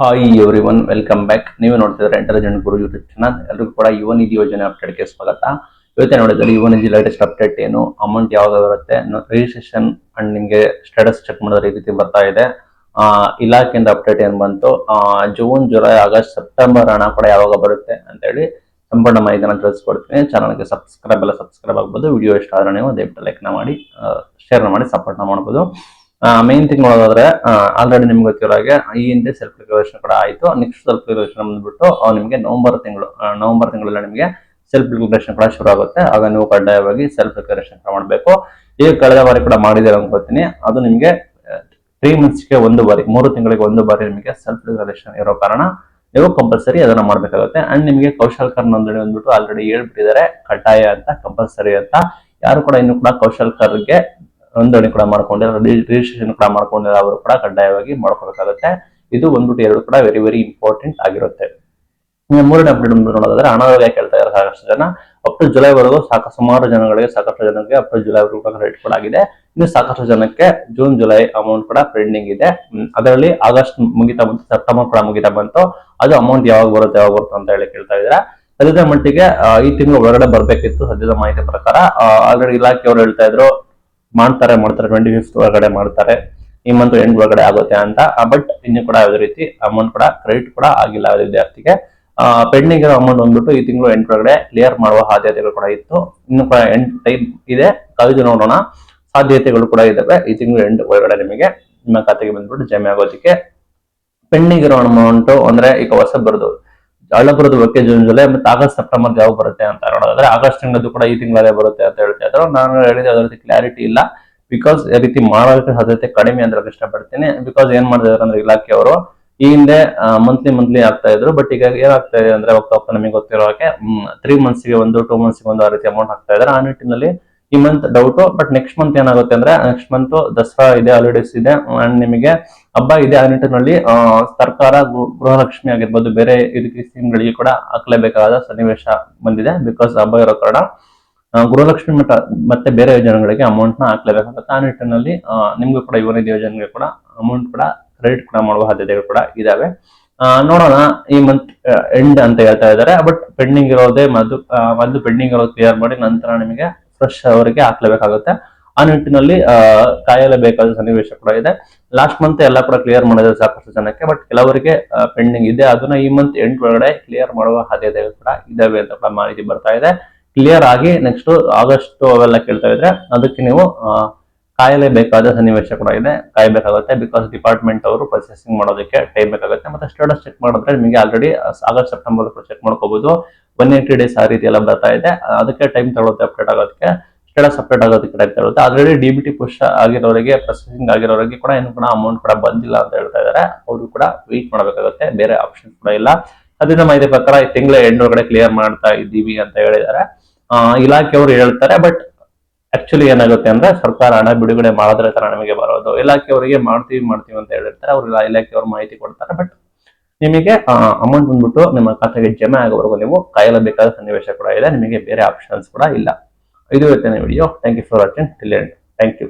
Hi every one, welcome back. ನೀವು ನೋಡ್ತಿದ್ರೆ intelligent ಗುರು YouTube channel. ಎಲ್ಲರಿಗೂ ಕೂಡ ಯುವ ನಿಧಿ ಯೋಜನೆ ಅಪ್ಡೇಟ್ಗೆ ಸ್ವಾಗತ. ಇವತ್ತೇ ನೋಡಿದ್ರೆ ಯುವ ನಿಧಿ ಲೇಟೆಸ್ಟ್ ಅಪ್ಡೇಟ್ ಏನು, ಅಮೌಂಟ್ ಯಾವಾಗ ಬರುತ್ತೆ, ರಿಜಿಸ್ಟ್ರೇಷನ್ ಅಂಡ್ ನಿಮಗೆ ಸ್ಟೇಟಸ್ ಚೆಕ್ ಮಾಡೋದ್ರ ಈ ರೀತಿ ಬರ್ತಾ ಇದೆ. ಇಲಾಖೆಯಿಂದ ಅಪ್ಡೇಟ್ ಏನ್ ಬಂತು, ಜೂನ್, ಜುಲೈ, ಆಗಸ್ಟ್, ಸೆಪ್ಟೆಂಬರ್ ಹಣ ಕೂಡ ಯಾವಾಗ ಬರುತ್ತೆ ಅಂತ ಹೇಳಿ ಸಂಪೂರ್ಣ ಮಾಹಿತಿನ ತಿಳಿಸ್ಕೊಡ್ತೀನಿ. ಚಾನಲ್ಗೆ ಸಬ್ಸ್ಕ್ರೈಬ್ ಆಗ್ಬೋದು. ವಿಡಿಯೋ ಇಷ್ಟ ಆದ್ರೆ ನೀವು ದಯವಿಟ್ಟು ಲೈಕ್ ಮಾಡಿ, ಶೇರ್ ಮಾಡಿ, ಸಪೋರ್ಟ್ ಮಾಡ್ಬೋದು. ಮೇನ್ ಥಿಂಗ್ ನೋಡೋದಾದ್ರೆ, ಆಲ್ರೆಡಿ ನಿಮ್ಗೆ ಗೊತ್ತಿರೋ ಹಾಗೆ ಈ ಹಿಂದೆ ಸೆಲ್ಫ್ ರಿಕವರೇಷನ್ ಕೂಡ ಆಯಿತು. ನೆಕ್ಸ್ಟ್ ಸೆಲ್ಫ್ ರಿಕವರೇಷನ್ ಬಂದ್ಬಿಟ್ಟು ನಿಮಗೆ ನವೆಂಬರ್ ತಿಂಗಳಲ್ಲಿ ನಿಮಗೆ ಸೆಲ್ಫ್ ರಿಕವರೇಷನ್ ಕೂಡ ಶುರು ಆಗುತ್ತೆ. ಆಗ ನೀವು ಕಡ್ಡಾಯವಾಗಿ ಸೆಲ್ಫ್ ರಿಕವರೇಷನ್ ಮಾಡಬೇಕು. ಈಗ ಕಳೆದ ಬಾರಿ ಕೂಡ ಮಾಡಿದ್ದೀರ ಅನ್ಕೋತೀನಿ. ಅದು ನಿಮಗೆ 3 ಮಂತ್ಸ್ಗೆ ಒಂದು ಬಾರಿ, 3 ತಿಂಗಳಿಗೆ ಒಂದು ಬಾರಿ ನಿಮಗೆ ಸೆಲ್ಫ್ ರಿಕವರೇಷನ್ ಇರೋ ಕಾರಣ ನೀವು ಕಂಪಲ್ಸರಿ ಅದನ್ನ ಮಾಡಬೇಕಾಗುತ್ತೆ. ಅಂಡ್ ನಿಮಗೆ ಕೌಶಲ್ಕರ್ ನೋಂದಣಿ ಬಂದ್ಬಿಟ್ಟು ಆಲ್ರೆಡಿ ಹೇಳ್ಬಿಟ್ಟಿದ್ದಾರೆ, ಕಡ್ಡಾಯ ಅಂತ, ಕಂಪಲ್ಸರಿ ಅಂತ. ಯಾರು ಕೂಡ ಇನ್ನು ಕೂಡ ಕೌಶಲ್ಕರ್ಗೆ ನೋಂದಣಿ ಕೂಡ ಮಾಡ್ಕೊಂಡಿರೋ, ರಿಜಿಸ್ಟ್ರೇಷನ್ ಕೂಡ ಮಾಡ್ಕೊಂಡಿರೋ ಅವರು ಕೂಡ ಕಡ್ಡಾಯವಾಗಿ ಮಾಡ್ಕೋಬೇಕಾಗುತ್ತೆ. ಇದು ಬಂದ್ಬಿಟ್ಟು ಎರಡು ಕೂಡ ವೆರಿ ವೆರಿ ಇಂಪಾರ್ಟೆಂಟ್ ಆಗಿರುತ್ತೆ. ಮೂರನೇ ಅಪ್ಡೇಟ್ ನೋಡೋದಾದ್ರೆ, ಹಣವಾಗಿ ಕೇಳ್ತಾ ಇದ್ದಾರೆ ಸಾಕಷ್ಟು ಜನ. ಅಪ್ ಟು ಜುಲೈವರೆಗೂ ಸಾಕಷ್ಟು ಜನಕ್ಕೆ ಅಪ್ ಟು ಜುಲೈವರೆಗೂ ಕ್ರೆಡಿಟ್ ಕೂಡ ಆಗಿದೆ. ಇನ್ನು ಸಾಕಷ್ಟು ಜನಕ್ಕೆ ಜೂನ್, ಜುಲೈ ಅಮೌಂಟ್ ಕೂಡ ಪೆಂಡಿಂಗ್ ಇದೆ. ಅದರಲ್ಲಿ ಆಗಸ್ಟ್ ಮುಗಿತಾ ಬಂತು, ಸೆಪ್ಟೆಂಬರ್ ಕೂಡ ಮುಗಿತಾ ಬಂತು. ಅದು ಅಮೌಂಟ್ ಯಾವಾಗ ಬರುತ್ತೆ ಅಂತ ಹೇಳಿ ಕೇಳ್ತಾ ಇದ್ದಾರೆ. ಸದ್ಯದ ಮಟ್ಟಿಗೆ ಈ ತಿಂಗಳು ಒಳಗಡೆ ಬರ್ಬೇಕಿತ್ತು. ಸದ್ಯದ ಮಾಹಿತಿ ಪ್ರಕಾರ ಆಲ್ರೆಡಿ ಇಲಾಖೆಯವರು ಹೇಳ್ತಾ ಇದ್ರು ಮಾಡ್ತಾರೆ 25th ಒಳಗಡೆ ಮಾಡ್ತಾರೆ, ಈ ಮಂತ್ ಎಂಡ್ ಒಳಗಡೆ ಆಗುತ್ತೆ ಅಂತ. ಬಟ್ ಇನ್ನು ಕೂಡ ಯಾವುದೇ ರೀತಿ ಅಮೌಂಟ್ ಕೂಡ ಕ್ರೆಡಿಟ್ ಕೂಡ ಆಗಿಲ್ಲ ವಿದ್ಯಾರ್ಥಿಗೆ. ಪೆಂಡಿಂಗ್ ಇರೋ ಅಮೌಂಟ್ ಬಂದ್ಬಿಟ್ಟು ಈ ತಿಂಗಳು ಎಂಡ್ ಒಳಗಡೆ ಕ್ಲಿಯರ್ ಮಾಡುವ ಸಾಧ್ಯತೆಗಳು ಕೂಡ ಇತ್ತು. ಇನ್ನು ಕೂಡ ಎಂಡ್ ಟೈಮ್ ಇದೆ, ಕಾಯ್ದು ನೋಡೋಣ. ಸಾಧ್ಯತೆಗಳು ಕೂಡ ಇದಾವೆ. ಈ ತಿಂಗಳು ಎಂಡ್ ಒಳಗಡೆ ನಿಮಗೆ ನಿಮ್ಮ ಖಾತೆಗೆ ಬಂದ್ಬಿಟ್ಟು ಜಮೆ ಆಗೋದಕ್ಕೆ. ಪೆಂಡಿಂಗ್ ಇರೋ ಅಮೌಂಟ್ ಅಂದ್ರೆ ಈಗ ಹೊಸ ಬರೋದು ಹಳಬರದು ಬಗ್ಗೆ ಜೂನ್, ಜುಲೈ ಮತ್ತೆ ಆಗಸ್ಟ್, ಸೆಪ್ಟೆಂಬರ್ ಯಾವಾಗ ಬರುತ್ತೆ ಅಂತ ನೋಡೋದಾದ್ರೆ, ಆಗಸ್ಟ್ ತಿಂಗಳದ್ದು ಕೂಡ ಈ ತಿಂಗಳಲ್ಲೇ ಬರುತ್ತೆ ಅಂತ ಹೇಳ್ತಾ ಇದ್ರು. ನಾನು ಹೇಳಿದ್ರೆ ಅದ್ರ ರೀತಿ ಕ್ಲಾರಿಟಿ ಇಲ್ಲ. ಬಿಕಾಸ್ ಈ ರೀತಿ ಮಾಡೋದಕ್ಕೆ ಸಾಧ್ಯತೆ ಕಡಿಮೆ ಅಂತ ಇಷ್ಟಪಡ್ತೀನಿ. ಬಿಕಾಸ್ ಏನ್ ಮಾಡಿದಾರೆ ಅಂದ್ರೆ ಇಲಾಖೆಯವರು ಈ ಹಿಂದೆ ಮಂತ್ಲಿ ಆಗ್ತಾ ಇದ್ರು. ಬಟ್ ಈಗ ಏನಾಗ್ತಾ ಇದೆ ಅಂದ್ರೆ, ಹೋಗ್ತಾ ನಮಗೆ ಗೊತ್ತಿರೋ ಹಾಗೆ 3 ಮಂತ್ಸ್ಗೆ ಒಂದು, 2 ಮಂತ್ಸ್ಗೆ ಒಂದು ಆ ರೀತಿ ಅಮೌಂಟ್ ಹಾಕ್ತಾ ಇದ್ದಾರೆ. ಆ ನಿಟ್ಟಿನಲ್ಲಿ ಈ month doubt. But next month ಏನಾಗುತ್ತೆ ಅಂದ್ರೆ, ನೆಕ್ಸ್ಟ್ ಮಂತ್ ದಸರಾ ಇದೆ, ಹಾಲಿಡೇಸ್ ಇದೆ, ಅಂಡ್ ನಿಮಗೆ ಹಬ್ಬ ಇದೆ. ಆ ನಿಟ್ಟಿನಲ್ಲಿ ಸರ್ಕಾರ ಗೃಹಲಕ್ಷ್ಮಿ ಆಗಿರ್ಬೋದು, ಬೇರೆ ಇದಕ್ಕೆ ಸ್ಕೀಮ್ಗಳಿಗೆ ಕೂಡ ಹಾಕ್ಲೇಬೇಕಾದ ಸನ್ನಿವೇಶ ಬಂದಿದೆ. ಬಿಕಾಸ್ ಹಬ್ಬ ಇರೋ ಕಾರಣ ಗೃಹಲಕ್ಷ್ಮಿ ಮತ್ತೆ ಬೇರೆ ಯೋಜನೆಗಳಿಗೆ ಅಮೌಂಟ್ ನ ಹಾಕ್ಲೇಬೇಕಾಗುತ್ತೆ. ಆ ನಿಟ್ಟಿನಲ್ಲಿ ನಿಮ್ಗೂ ಕೂಡ ಯುವ ನಿಧಿ ಯೋಜನೆಗೆ ಕೂಡ ಅಮೌಂಟ್ ಕೂಡ ಕ್ರೆಡಿಟ್ ಕೂಡ ಮಾಡುವ ಸಾಧ್ಯತೆಗಳು ಕೂಡ ಇದಾವೆ. ನೋಡೋಣ. ಈ ಮಂತ್ ಎಂಡ್ ಅಂತ ಹೇಳ್ತಾ ಇದ್ದಾರೆ. ಬಟ್ ಪೆಂಡಿಂಗ್ ಇರೋದೇ ಮೊದಲು ಪೆಂಡಿಂಗ್ ಇರೋದು ಕ್ಲಿಯರ್ ಮಾಡಿ ನಂತರ ನಿಮಗೆ ಫ್ರೆಶ್ ಅವರಿಗೆ ಹಾಕ್ಲೇಬೇಕಾಗುತ್ತೆ. ಆ ನಿಟ್ಟಿನಲ್ಲಿ ಕಾಯಲೇಬೇಕಾದ ಸನ್ನಿವೇಶ ಕೂಡ ಇದೆ. ಲಾಸ್ಟ್ ಮಂತ್ ಎಲ್ಲ ಕೂಡ ಕ್ಲಿಯರ್ ಮಾಡಿದ್ರೆ ಸಾಕಷ್ಟು ಜನಕ್ಕೆ. ಬಟ್ ಕೆಲವರಿಗೆ ಪೆಂಡಿಂಗ್ ಇದೆ. ಅದನ್ನ ಈ ಮಂತ್ ಎಂಡ್ ಒಳಗಡೆ ಕ್ಲಿಯರ್ ಮಾಡುವ ಸಾಧ್ಯತೆಗಳು ಕೂಡ ಇದಾವೆ ಅಂತ ಕೂಡ ಮಾಹಿತಿ ಬರ್ತಾ ಇದೆ. ಕ್ಲಿಯರ್ ಆಗಿ ನೆಕ್ಸ್ಟ್ ಆಗಸ್ಟ್ ಅವೆಲ್ಲ ಕೇಳ್ತಾ ಇದ್ರೆ ಅದಕ್ಕೆ ನೀವು ಕಾಯಲೇಬೇಕಾದ ಸನ್ನಿವೇಶ ಕೂಡ ಇದೆ, ಕಾಯಬೇಕಾಗುತ್ತೆ. ಬಿಕಾಸ್ ಡಿಪಾರ್ಟ್ಮೆಂಟ್ ಅವರು ಪ್ರೊಸೆಸಿಂಗ್ ಮಾಡೋದಕ್ಕೆ ಟೈಮ್ ಬೇಕಾಗುತ್ತೆ. ಮತ್ತೆ ಸ್ಟೇಟಸ್ ಚೆಕ್ ಮಾಡಿದ್ರೆ ನಿಮಗೆ ಆಲ್ರೆಡಿ ಆಗಸ್ಟ್, ಸೆಪ್ಟೆಂಬರ್ ಚೆಕ್ ಮಾಡ್ಕೋಬಹುದು. 180 days ಆ ರೀತಿ ಎಲ್ಲ ಬರ್ತಾ ಇದೆ. ಅದಕ್ಕೆ ಟೈಮ್ ತಗೊಳುತ್ತೆ ಅಪ್ಡೇಟ್ ಆಗೋದಕ್ಕೆ, ಸ್ಟೇಟಸ್ ಅಪ್ಡೇಟ್ ಆಗೋದಕ್ಕೆ ಟೈಮ್ ತಗೊಳುತ್ತೆ. ಆಲ್ರೆಡಿ ಡಿಬಿಟಿ ಪುಷ್ ಆಗಿರೋರಿಗೆ, ಪ್ರೊಸೆಸಿಂಗ್ ಆಗಿರೋರಿಗೆ ಕೂಡ ಏನು ಕೂಡ ಅಮೌಂಟ್ ಕೂಡ ಬಂದಿಲ್ಲ ಅಂತ ಹೇಳ್ತಾ ಇದ್ದಾರೆ. ಅವರು ಕೂಡ ವೇಟ್ ಮಾಡಬೇಕಾಗುತ್ತೆ, ಬೇರೆ ಆಪ್ಷನ್ ಕೂಡ ಇಲ್ಲ. ಅದರಿಂದ ಮಾಹಿತಿ ಪ್ರಕಾರ ಈ ತಿಂಗಳ ಎಂಡ್ ಒಳಗಡೆ ಕ್ಲಿಯರ್ ಮಾಡ್ತಾ ಇದ್ದೀವಿ ಅಂತ ಹೇಳಿದ್ದಾರೆ ಇಲಾಖೆಯವರು ಹೇಳ್ತಾರೆ. ಬಟ್ ಆಕ್ಚುಲಿ ಏನಾಗುತ್ತೆ ಅಂದ್ರೆ, ಸರ್ಕಾರ ಹಣ ಬಿಡುಗಡೆ ಮಾಡಿದ್ರೆ ತರ ನಮಗೆ ಬರೋದು. ಇಲಾಖೆಯವರಿಗೆ ಮಾಡ್ತೀವಿ ಅಂತ ಹೇಳಿರ್ತಾರೆ. ಅವ್ರು ಇಲಾಖೆಯವರು ಮಾಹಿತಿ ಕೊಡ್ತಾರೆ. ಬಟ್ ನಿಮಗೆ ಅಮೌಂಟ್ ಬಂದ್ಬಿಟ್ಟು ನಿಮ್ಮ ಖಾತೆಗೆ ಜಮೆ ಆಗೋವರೆಗೂ ನೀವು ಕಾಯಲೇಬೇಕಾದ ಸನ್ನಿವೇಶ ಕೂಡ ಇದೆ. ನಿಮಗೆ ಬೇರೆ ಆಪ್ಷನ್ಸ್ ಕೂಡ ಇಲ್ಲ. ಇದು ಇವತ್ತಿನ video. Thank you for watching till end. Thank you.